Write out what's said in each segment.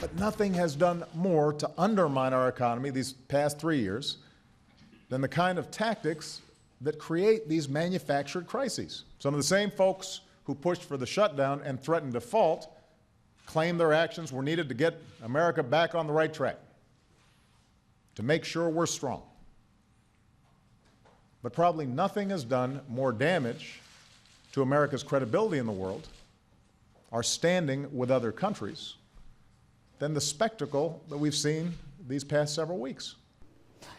But nothing has done more to undermine our economy these past 3 years than the kind of tactics that create these manufactured crises. Some of the same folks who pushed for the shutdown and threatened default claimed their actions were needed to get America back on the right track, to make sure we're strong. But probably nothing has done more damage to America's credibility in the world, our standing with other countries, than the spectacle that we've seen these past several weeks.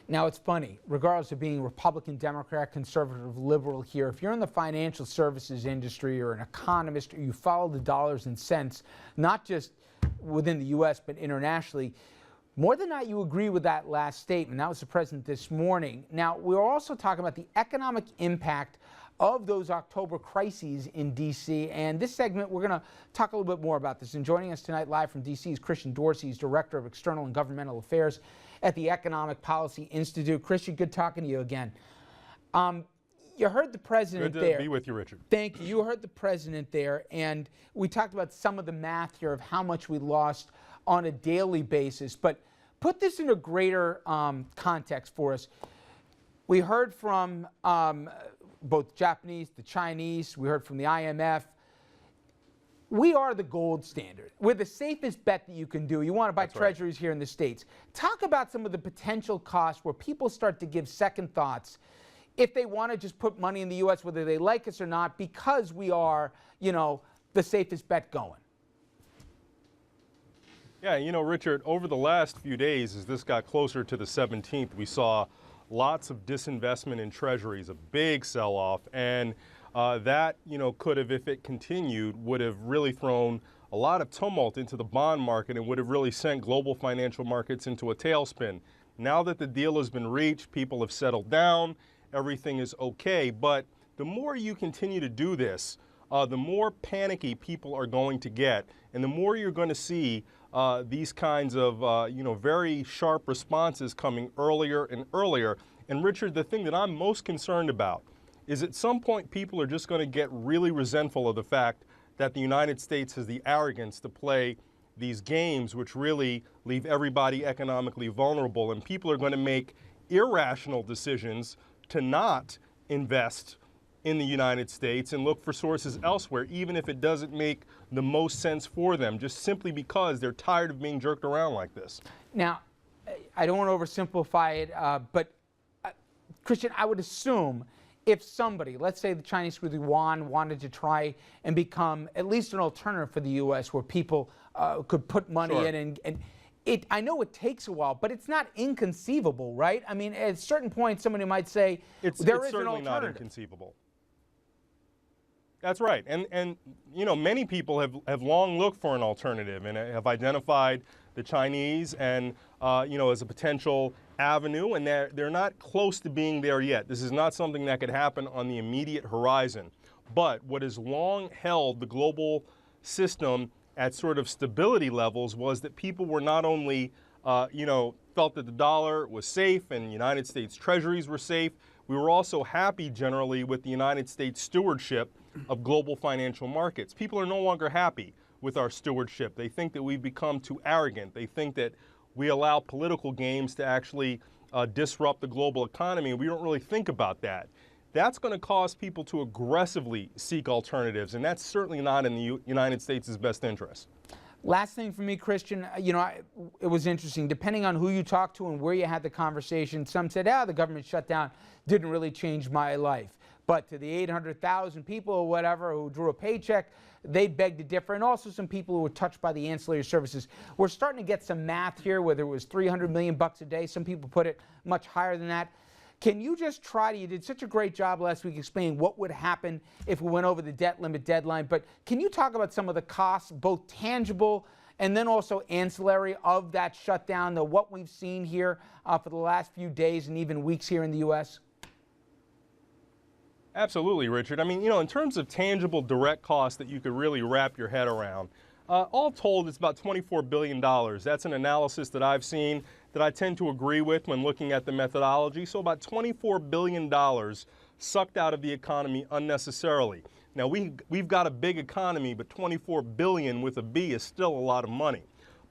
Now, it's funny, regardless of being Republican, Democrat, conservative, liberal here, if you're in the financial services industry or an economist or you follow the dollars and cents, not just within the U.S. but internationally, more than not you agree with that last statement. That was the president this morning. Now, we're also talking about the economic impact of those October crises in D.C. And this segment, we're going to talk a little bit more about this. And joining us tonight live from D.C. is Christian Dorsey, he's Director of External and Governmental Affairs at the Economic Policy Institute. Christian, good talking to you again. You heard the president there. Good to be with you, Richard. Thank you. You heard the president there, and we talked about some of the math here of how much we lost on a daily basis. But put this in a greater context for us. We heard from both Japanese, the Chinese, we heard from the IMF. We are the gold standard. We're the safest bet that you can do. You want to buy treasuries here in the States. Talk about some of the potential costs where people start to give second thoughts if they want to just put money in the U.S., whether they like us or not, because we are, you know, the safest bet going. Yeah, you know, Richard, over the last few days, as this got closer to the 17th, we saw lots of disinvestment in treasuries, a big sell-off, and that, you know, could have, if it continued, would have really thrown a lot of tumult into the bond market and would have really sent global financial markets into a tailspin. Now that the deal has been reached, people have settled down, everything is okay, but the more you continue to do this, the more panicky people are going to get, and the more you're going to see these kinds of, very sharp responses coming earlier and earlier. And Richard, the thing that I'm most concerned about is at some point people are just going to get really resentful of the fact that the United States has the arrogance to play these games which really leave everybody economically vulnerable, and people are going to make irrational decisions to not invest in the United States and look for sources elsewhere, even if it doesn't make the most sense for them, just simply because they're tired of being jerked around like this. Now, I don't want to oversimplify it, but Christian, I would assume if somebody, let's say the Chinese with the yuan, wanted to try and become at least an alternative for the U.S. where people could put money in, and I know it takes a while, but it's not inconceivable, right? I mean, at a certain point, somebody might say there is an alternative. It's certainly not inconceivable. That's right. And you know, many people have long looked for an alternative and have identified the Chinese and, as a potential avenue, and they're not close to being there yet. This is not something that could happen on the immediate horizon. But what has long held the global system at sort of stability levels was that people were not only, felt that the dollar was safe and United States treasuries were safe, we were also happy generally with the United States stewardship of global financial markets. People are no longer happy with our stewardship. They think that we've become too arrogant. They think that we allow political games to actually disrupt the global economy. We don't really think about that. That's going to cause people to aggressively seek alternatives, and that's certainly not in the United States' best interest. Last thing for me, Christian, it was interesting. Depending on who you talked to and where you had the conversation, some said, the government shutdown didn't really change my life. But to the 800,000 people or whatever who drew a paycheck, they begged to differ. And also some people who were touched by the ancillary services. We're starting to get some math here, whether it was $300 million a day. Some people put it much higher than that. Can you just you did such a great job last week explaining what would happen if we went over the debt limit deadline, but can you talk about some of the costs, both tangible and then also ancillary of that shutdown, what we've seen here for the last few days and even weeks here in the U.S.? Absolutely, Richard. I mean, in terms of tangible direct costs that you could really wrap your head around, all told, it's about $24 billion. That's an analysis that I've seen that I tend to agree with when looking at the methodology. So about $24 billion sucked out of the economy unnecessarily. Now, we've got a big economy, but $24 billion with a B is still a lot of money.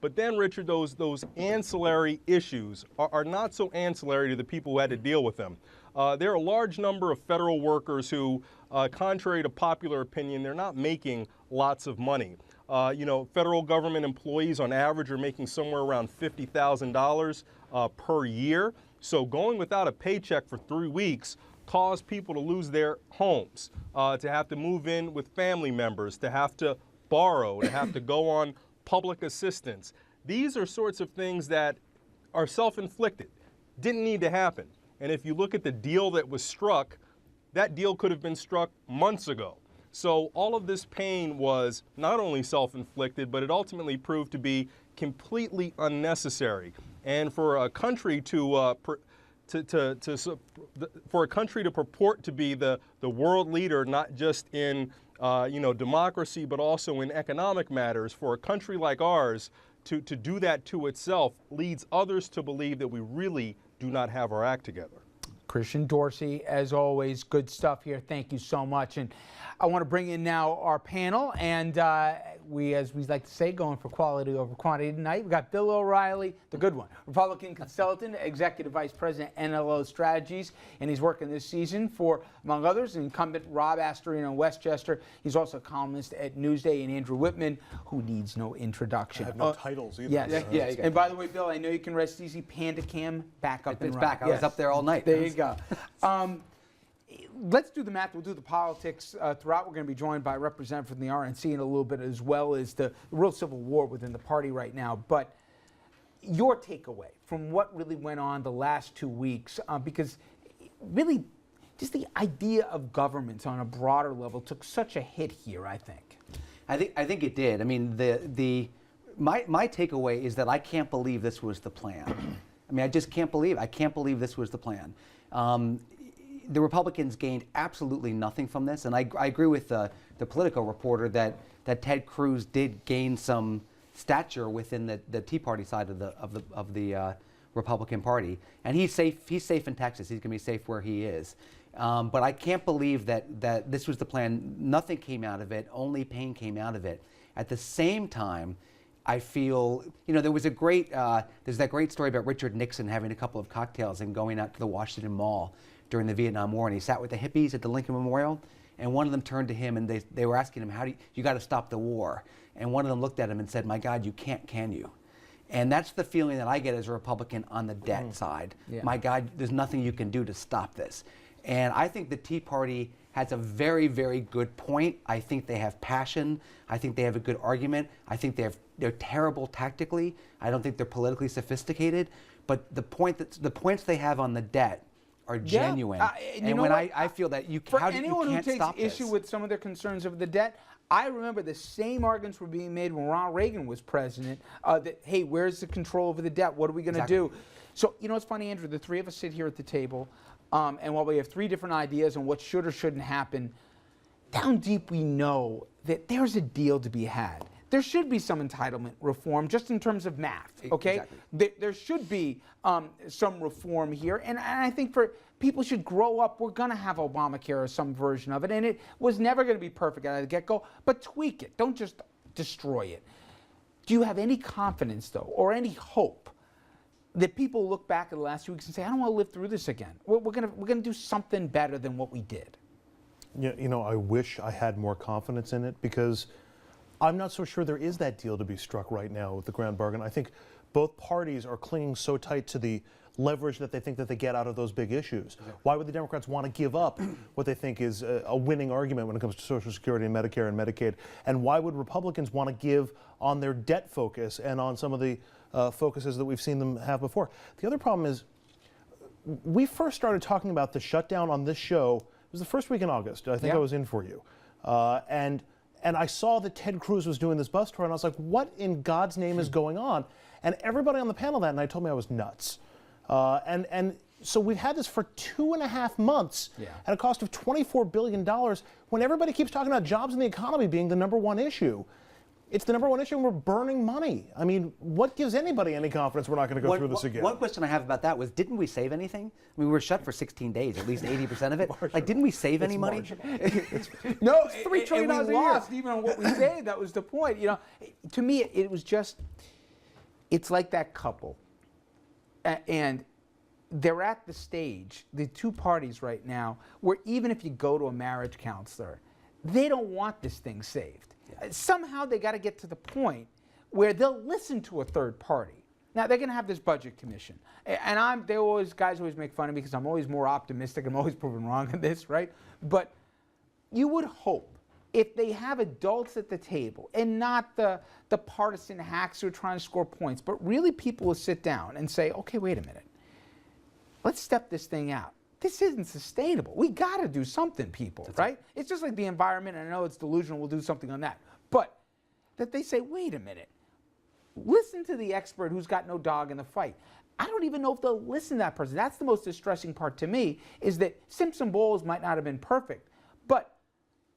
But then, Richard, those ancillary issues are not so ancillary to the people who had to deal with them. There are a large number of federal workers who, contrary to popular opinion, they're not making lots of money. Federal government employees on average are making somewhere around $50,000 per year. So going without a paycheck for 3 weeks caused people to lose their homes, to have to move in with family members, to have to borrow, to have to go on public assistance. These are sorts of things that are self-inflicted, didn't need to happen. And if you look at the deal that was struck, that deal could have been struck months ago. So all of this pain was not only self-inflicted, but it ultimately proved to be completely unnecessary. And for a country to purport to be the world leader, not just in democracy, but also in economic matters, for a country like ours to do that to itself leads others to believe that we really do not have our act together. Christian Dorsey, as always, good stuff here. Thank you so much. And I want to bring in now our panel, and we, as we like to say, going for quality over quantity tonight. We've got Bill O'Reilly, the good one, Republican consultant, Executive Vice President, NLO Strategies, and he's working this season for, among others, incumbent Rob Astorino in Westchester. He's also a columnist at Newsday, and Andrew Whitman, who needs no introduction. I have no titles either. Yes, yes. And by the way, Bill, I know you can rest easy. Panda Cam back up and It's running. back. I was up there all night. There you go. Let's do the math. We'll do the politics throughout. We're going to be joined by a representative from the RNC in a little bit, as well as the real civil war within the party right now. But your takeaway from what really went on the last 2 weeks, because really just the idea of government on a broader level took such a hit here, I think. I think it did. I mean, my takeaway is that I can't believe this was the plan. I mean, I just can't believe. I can't believe this was the plan. The Republicans gained absolutely nothing from this, and I agree with the Politico reporter that Ted Cruz did gain some stature within the Tea Party side of the Republican Party, and he's safe. He's safe in Texas. He's going to be safe where he is. But I can't believe that this was the plan. Nothing came out of it. Only pain came out of it. At the same time, I feel, there was there's that great story about Richard Nixon having a couple of cocktails and going out to the Washington Mall during the Vietnam War, and he sat with the hippies at the Lincoln Memorial, and one of them turned to him and they were asking him, you got to stop the war. And one of them looked at him and said, my God, you can't, can you? And that's the feeling that I get as a Republican on the debt side. Yeah. My God, there's nothing you can do to stop this. And I think the Tea Party has a very, very good point. I think they have passion. I think they have a good argument. I think they're terrible tactically. I don't think they're politically sophisticated. But the points they have on the debt are genuine. And when I feel that you can't stop this. For anyone who takes issue with some of their concerns over the debt, I remember the same arguments were being made when Ronald Reagan was president, that, hey, where's the control over the debt? What are we going to do? So, it's funny, Andrew, the three of us sit here at the table, and while we have three different ideas on what should or shouldn't happen, down deep we know that there's a deal to be had. There should be some entitlement reform, just in terms of math, okay? Exactly. There should be some reform here, and I think people should grow up. We're going to have Obamacare or some version of it, and it was never going to be perfect out of the get-go, but tweak it. Don't just destroy it. Do you have any confidence, though, or any hope that people look back at the last 2 weeks and say, I don't want to live through this again? We're going to do something better than what we did. Yeah, I wish I had more confidence in it, because I'm not so sure there is that deal to be struck right now with the grand bargain. I think both parties are clinging so tight to the leverage that they think that they get out of those big issues. Okay. Why would the Democrats want to give up what they think is a winning argument when it comes to Social Security and Medicare and Medicaid? And why would Republicans want to give on their debt focus and on some of the focuses that we've seen them have before? The other problem is, we first started talking about the shutdown on this show, it was the first week in August. I think I was in for you. And I saw that Ted Cruz was doing this bus tour, and I was like, what in God's name is going on? And everybody on the panel that night told me I was nuts. And so we've had this for 2.5 months at a cost of $24 billion, when everybody keeps talking about jobs and the economy being the #1 issue. It's the #1 issue, and we're burning money. I mean, what gives anybody any confidence we're not going to go through this again? One question I have about that was, didn't we save anything? I mean, we were shut for 16 days, at least 80% of it. Like, didn't we save any money? No, $3 trillion and we a year. lost even on what we saved. That was the point. To me, it was just, it's like that couple. And they're at the stage, the two parties right now, where even if you go to a marriage counselor, they don't want this thing saved. Somehow they got to get to the point where they'll listen to a third party. Now they're going to have this budget commission, and guys always make fun of me because I'm always more optimistic. I'm always proven wrong on this, right? But you would hope if they have adults at the table and not the partisan hacks who are trying to score points, but really people will sit down and say, okay, wait a minute. Let's step this thing out. This isn't sustainable. We got to do something, people, right? It's just like the environment, and I know it's delusional, we'll do something on that. But that they say, wait a minute, listen to the expert who's got no dog in the fight. I don't even know if they'll listen to that person. That's the most distressing part to me, is that Simpson Bowles might not have been perfect, but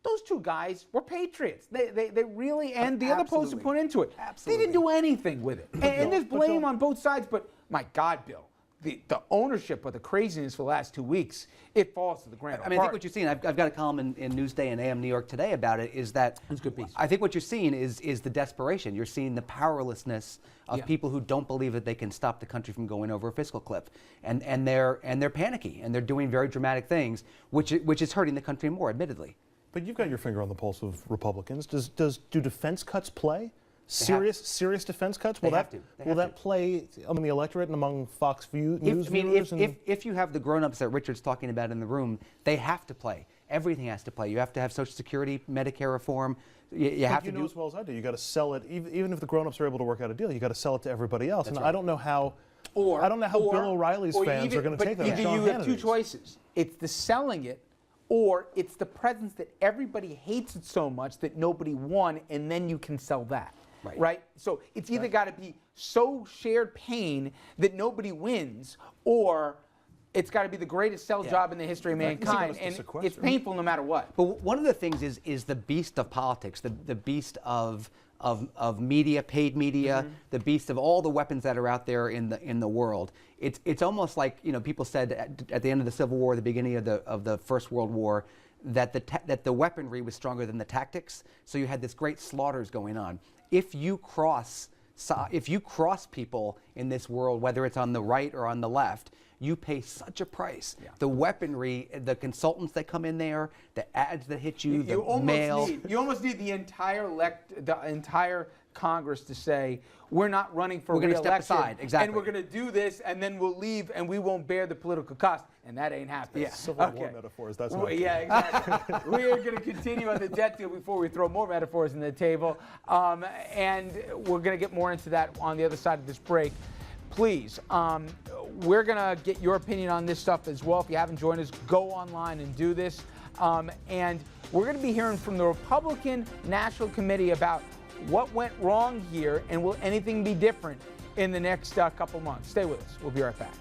those two guys were patriots. They really, and the other person put into it. They didn't do anything with it. And there's blame on both sides, but my God, Bill, the ownership of the craziness for the last 2 weeks, it falls to the ground. I mean, I think what you're seeing, I've got a column in Newsday and AM New York today about it, is that That's a good piece. I think what you're seeing is the desperation. You're seeing the powerlessness of people who don't believe that they can stop the country from going over a fiscal cliff, and they're panicky, and they're doing very dramatic things, which is hurting the country more, admittedly. But you've got your finger on the pulse of Republicans. Do defense cuts play? Serious defense cuts? Will that play among the electorate and among Fox News viewers? If you have the grown-ups that Richard's talking about in the room, they have to play. Everything has to play. You have to have Social Security, Medicare reform. You have to know as well as I do. You got to sell it. Even if the grown-ups are able to work out a deal, you got to sell it to everybody else. That's and right. I don't know how. Bill O'Reilly's fans are going to take that. But you have two choices. It's the selling it, or it's the presence that everybody hates it so much that nobody won, and then you can sell that. Right? So it's either got to be so shared pain that nobody wins, or it's got to be the greatest sell job in the history of mankind, and it's painful no matter what. But one of the things is the beast of politics, the beast of media, paid media, the beast of all the weapons that are out there in the world. It's almost like, people said at the end of the Civil War, the beginning of the First World War, that the weaponry was stronger than the tactics. So you had this great slaughters going on. If you cross people in this world, whether it's on the right or on the left, you pay such a price. The weaponry, the consultants that come in there, the ads that hit you, the mail. You almost need the entire Congress to say, we're not running for re-election. We're going to step aside, exactly. And we're going to do this, and then we'll leave, and we won't bear the political cost. And that ain't happening. Civil War metaphors, that's not Yeah, exactly. We are going to continue on the debt deal before we throw more metaphors on the table. And we're going to get more into that on the other side of this break. Please, we're going to get your opinion on this stuff as well. If you haven't joined us, go online and do this. And we're going to be hearing from the Republican National Committee about what went wrong here, and will anything be different in the next couple months. Stay with us. We'll be right back.